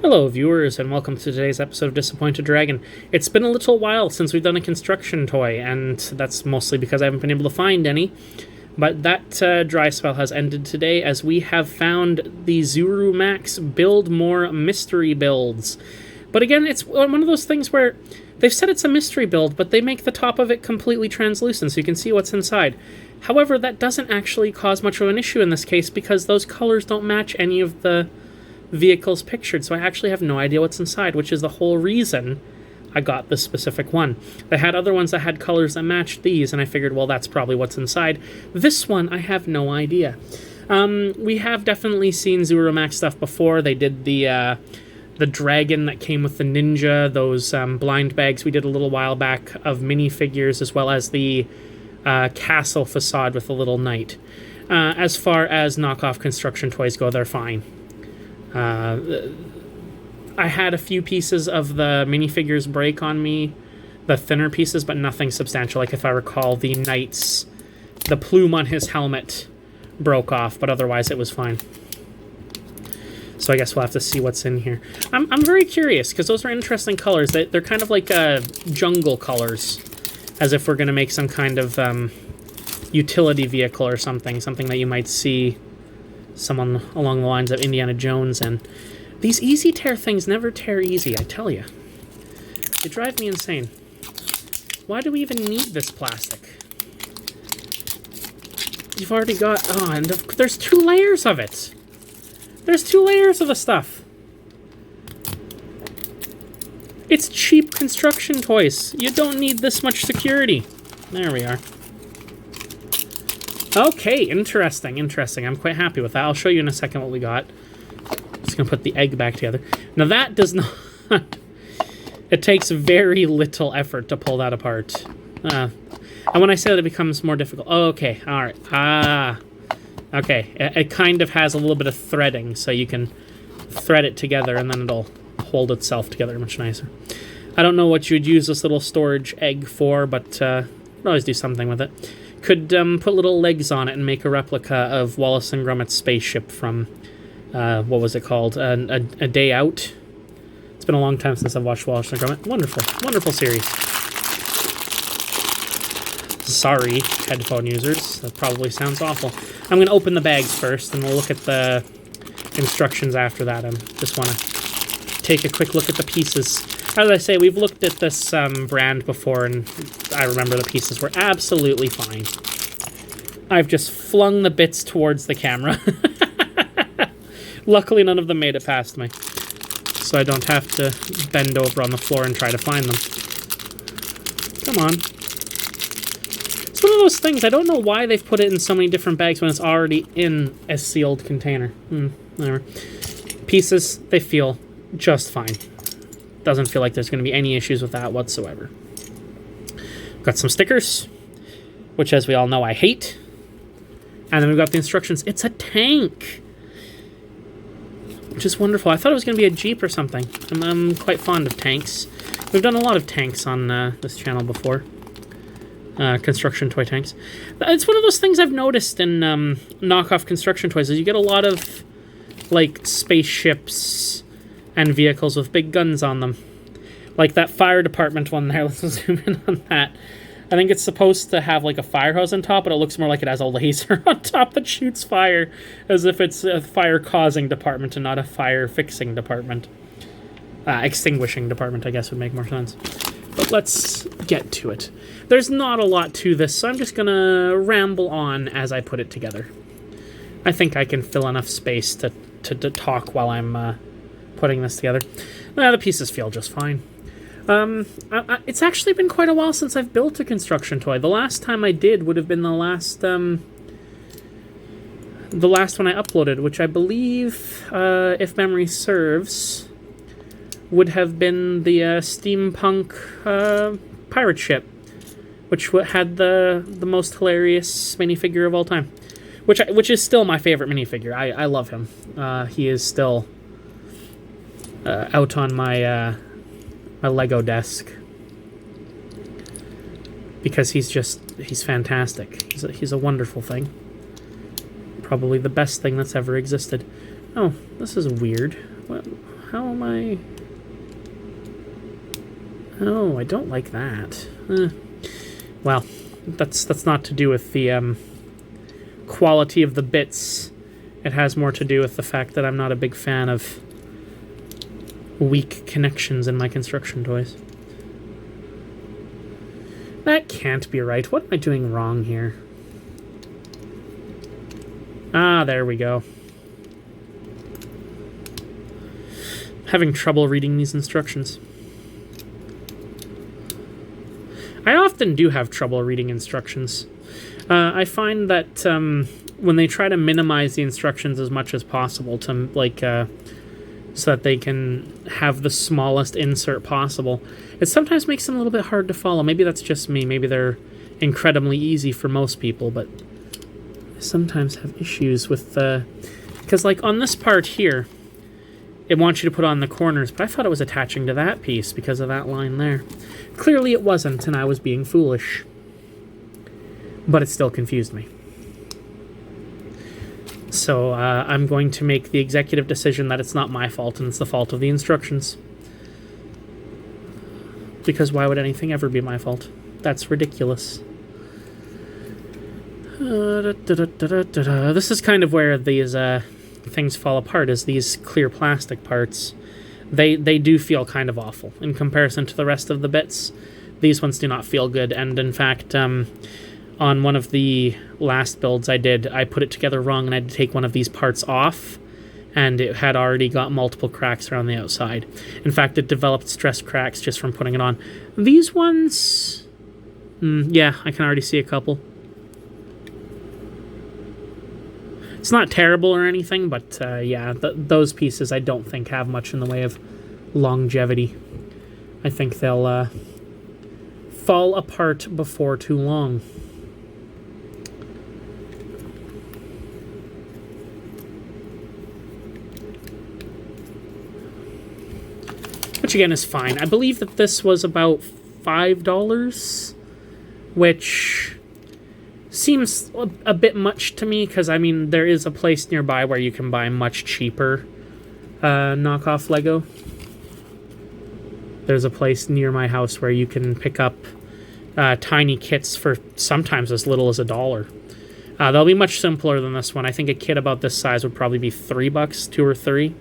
Hello, viewers, and welcome to today's episode of Disappointed Dragon. It's been a little while since we've done a construction toy, and that's mostly because I haven't been able to find any. But that dry spell has ended today, as we have found the ZuruMax Build More mystery builds. But again, it's one of those things where they've said it's a mystery build, but they make the top of it completely translucent so you can see what's inside. However, that doesn't actually cause much of an issue in this case, because those colors don't match any of the vehicles pictured, so I actually have no idea what's inside, which is the whole reason I got this specific one. They had other ones that had colors that matched these, and I figured, well, that's probably what's inside. This one, I have no idea. We have definitely seen ZuruMax stuff before. They did the dragon that came with the ninja, those blind bags we did a little while back of minifigures, as well as the castle facade with the little knight. As far as knockoff construction toys go, they're fine. I had a few pieces of the minifigures break on me, the thinner pieces, but nothing substantial. Like, if I recall, the knight's, the plume on his helmet broke off, but otherwise it was fine. So I guess we'll have to see what's in here. I'm very curious, because those are interesting colors. They're kind of like jungle colors, as if we're going to make some kind of utility vehicle or something that you might see someone along the lines of Indiana Jones. And these easy tear things never tear easy, I tell you. They drive me insane. Why do we even need this plastic? You've already got... Oh, and there's 2 layers of it. There's 2 layers of the stuff. It's cheap construction toys. You don't need this much security. There we are. Okay, interesting. I'm quite happy with that. I'll show you in a second what we got. Just gonna put the egg back together. Now that does not... It takes very little effort to pull that apart. And when I say that, it becomes more difficult. Oh, okay, alright. Okay, it kind of has a little bit of threading, so you can thread it together and then it'll hold itself together much nicer. I don't know what you'd use this little storage egg for, but you could always do something with it. Could put little legs on it and make a replica of Wallace and Gromit's spaceship from, what was it called? A Day Out. It's been a long time since I've watched Wallace and Gromit. Wonderful series. Sorry, headphone users. That probably sounds awful. I'm going to open the bags first, and we'll look at the instructions after that. I just want to take a quick look at the pieces. As I say, we've looked at this brand before, and I remember the pieces were absolutely fine. I've just flung the bits towards the camera. Luckily, none of them made it past me, so I don't have to bend over on the floor and try to find them. Come on. It's one of those things, I don't know why they've put it in so many different bags when it's already in a sealed container. Whatever. Pieces, they feel just fine. Doesn't feel like there's going to be any issues with that whatsoever. Got some stickers, which, as we all know, I hate. And then we've got the instructions. It's a tank, which is wonderful. I thought it was going to be a Jeep or something. I'm quite fond of tanks. We've done a lot of tanks on this channel before. Construction toy tanks. It's one of those things I've noticed in knockoff construction toys, is you get a lot of, like, spaceships and vehicles with big guns on them. Like that fire department one there. Let's zoom in on that. I think it's supposed to have like a fire hose on top, but it looks more like it has a laser on top that shoots fire, as if it's a fire-causing department and not a fire-fixing department. Extinguishing department, I guess, would make more sense. But let's get to it. There's not a lot to this, so I'm just gonna ramble on as I put it together. I think I can fill enough space to talk while I'm putting this together. The pieces feel just fine. It's actually been quite a while since I've built a construction toy. The last time I did would have been the last one I uploaded, which I believe, if memory serves, would have been the steampunk pirate ship, which had the most hilarious minifigure of all time, which is still my favorite minifigure. I love him. He is still out on my my Lego desk, because he's fantastic. He's a wonderful thing. Probably the best thing that's ever existed. Oh, this is weird. How am I... Oh, I don't like that. Well, that's not to do with the quality of the bits. It has more to do with the fact that I'm not a big fan of weak connections in my construction toys. That can't be right. What am I doing wrong here? Ah, there we go. Having trouble reading these instructions. I often do have trouble reading instructions. I find that when they try to minimize the instructions as much as possible to, like, so that they can have the smallest insert possible, it sometimes makes them a little bit hard to follow. Maybe that's just me. Maybe they're incredibly easy for most people, but I sometimes have issues with the... Because, like, on this part here, it wants you to put on the corners, but I thought it was attaching to that piece because of that line there. Clearly it wasn't, and I was being foolish. But it still confused me. So I'm going to make the executive decision that it's not my fault and it's the fault of the instructions. Because why would anything ever be my fault? That's ridiculous. This is kind of where these things fall apart, is these clear plastic parts. They do feel kind of awful in comparison to the rest of the bits. These ones do not feel good, and in fact, on one of the last builds I did, I put it together wrong and I had to take one of these parts off, and it had already got multiple cracks around the outside. In fact, it developed stress cracks just from putting it on. These ones... yeah, I can already see a couple. It's not terrible or anything, but yeah, those pieces I don't think have much in the way of longevity. I think they'll fall apart before too long. Which again is fine. I believe that this was about $5, which seems a bit much to me, because I mean there is a place nearby where you can buy much cheaper knockoff Lego. There's a place near my house where you can pick up tiny kits for sometimes as little as $1. They'll be much simpler than this one. I think a kit about this size would probably be $3, $2 or $3.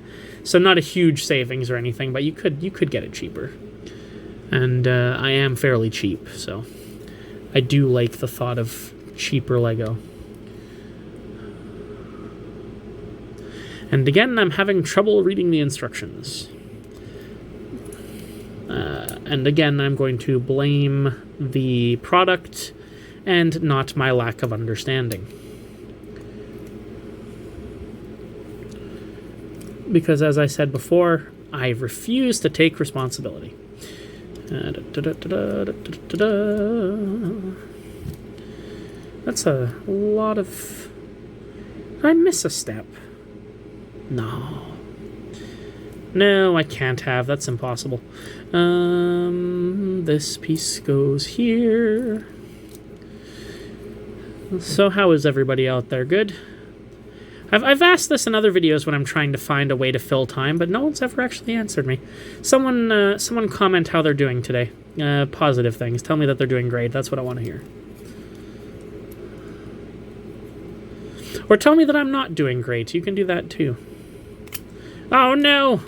So not a huge savings or anything, but you could get it cheaper. And I am fairly cheap, so I do like the thought of cheaper Lego. And again, I'm having trouble reading the instructions. And again, I'm going to blame the product and not my lack of understanding. Because as I said before, I refuse to take responsibility. That's a lot of... Did I miss a step? No. No, I can't have. That's impossible. This piece goes here. So how is everybody out there? Good? I've asked this in other videos when I'm trying to find a way to fill time, but no one's ever actually answered me. Someone comment how they're doing today. Positive things. Tell me that they're doing great. That's what I want to hear. Or tell me that I'm not doing great. You can do that too. Oh no!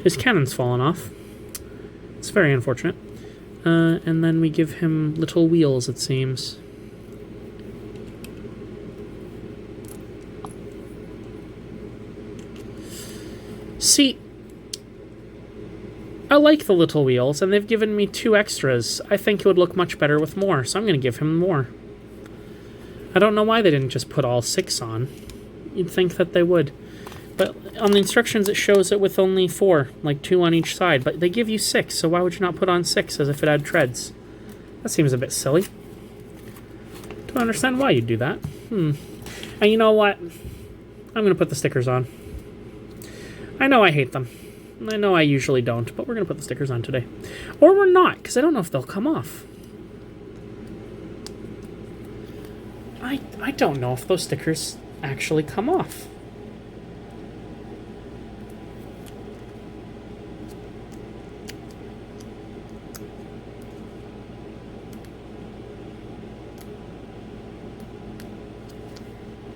His cannon's fallen off. It's very unfortunate. And then we give him little wheels, it seems. See, I like the little wheels, and they've given me 2 extras. I think it would look much better with more, so I'm going to give him more. I don't know why they didn't just put all 6 on. You'd think that they would. But on the instructions it shows it with only 4, like 2 on each side. But they give you 6, so why would you not put on 6 as if it had treads? That seems a bit silly. Don't understand why you'd do that. And you know what? I'm going to put the stickers on. I know I hate them. I know I usually don't, but we're going to put the stickers on today. Or we're not, because I don't know if they'll come off. I don't know if those stickers actually come off.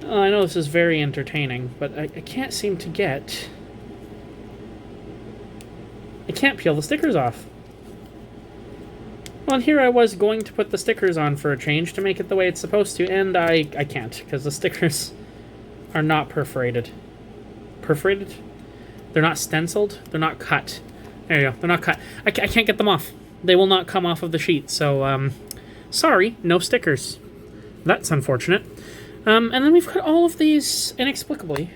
Oh, I know this is very entertaining, but I can't seem to get... I can't peel the stickers off. Well, and here I was going to put the stickers on for a change to make it the way it's supposed to, and I can't, because the stickers are not perforated. Perforated? They're not stenciled? They're not cut. There you go. They're not cut. I can't get them off. They will not come off of the sheet, so, sorry, no stickers. That's unfortunate. And then we've got all of these, inexplicably.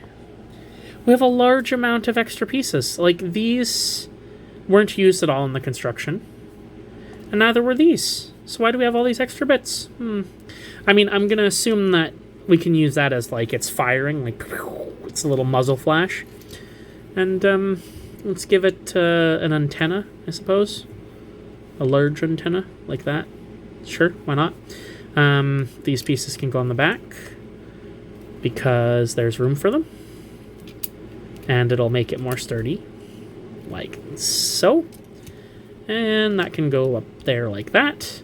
We have a large amount of extra pieces. Like, these weren't used at all in the construction. And neither were these. So why do we have all these extra bits? I mean, I'm going to assume that we can use that as, like, it's firing. Like, it's a little muzzle flash. And, let's give it an antenna, I suppose. A large antenna, like that. Sure, why not? These pieces can go on the back because there's room for them. And it'll make it more sturdy, like so. And that can go up there like that.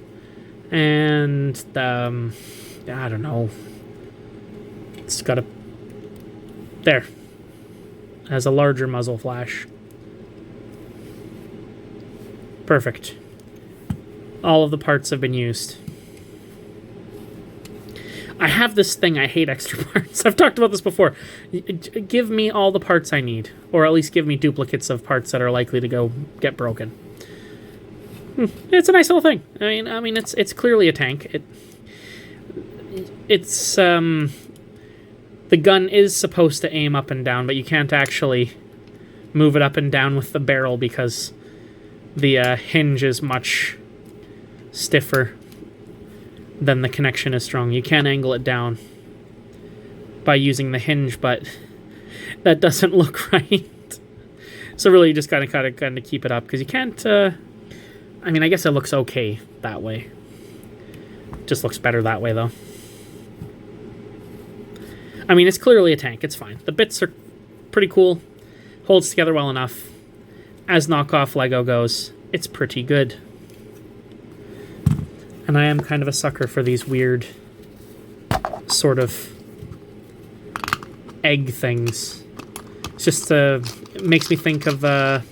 And, I don't know. It's got a... There. It has a larger muzzle flash. Perfect. All of the parts have been used. I have this thing, I hate extra parts. I've talked about this before. Give me all the parts I need. Or at least give me duplicates of parts that are likely to get broken. It's a nice little thing. I mean, it's clearly a tank. It's the gun is supposed to aim up and down, but you can't actually move it up and down with the barrel because the hinge is much stiffer than the connection is strong. You can angle it down by using the hinge, but that doesn't look right. So really, you just gotta kind of keep it up because you can't. I mean, I guess it looks okay that way. Just looks better that way, though. I mean, it's clearly a tank. It's fine. The bits are pretty cool. Holds together well enough. As knockoff Lego goes, it's pretty good. And I am kind of a sucker for these weird sort of egg things. It's just, it makes me think of, well,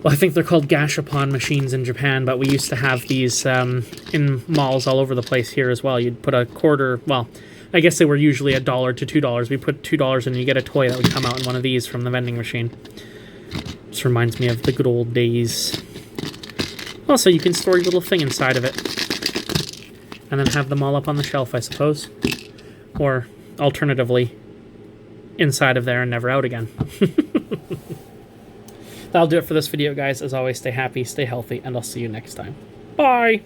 I think they're called gashapon machines in Japan, but we used to have these in malls all over the place here as well. You'd put a quarter, well, I guess they were usually $1 to $2. We put $2 in and you get a toy that would come out in one of these from the vending machine. Just reminds me of the good old days. Also, you can store your little thing inside of it. And then have them all up on the shelf, I suppose. Or, alternatively, inside of there and never out again. That'll do it for this video, guys. As always, stay happy, stay healthy, and I'll see you next time. Bye!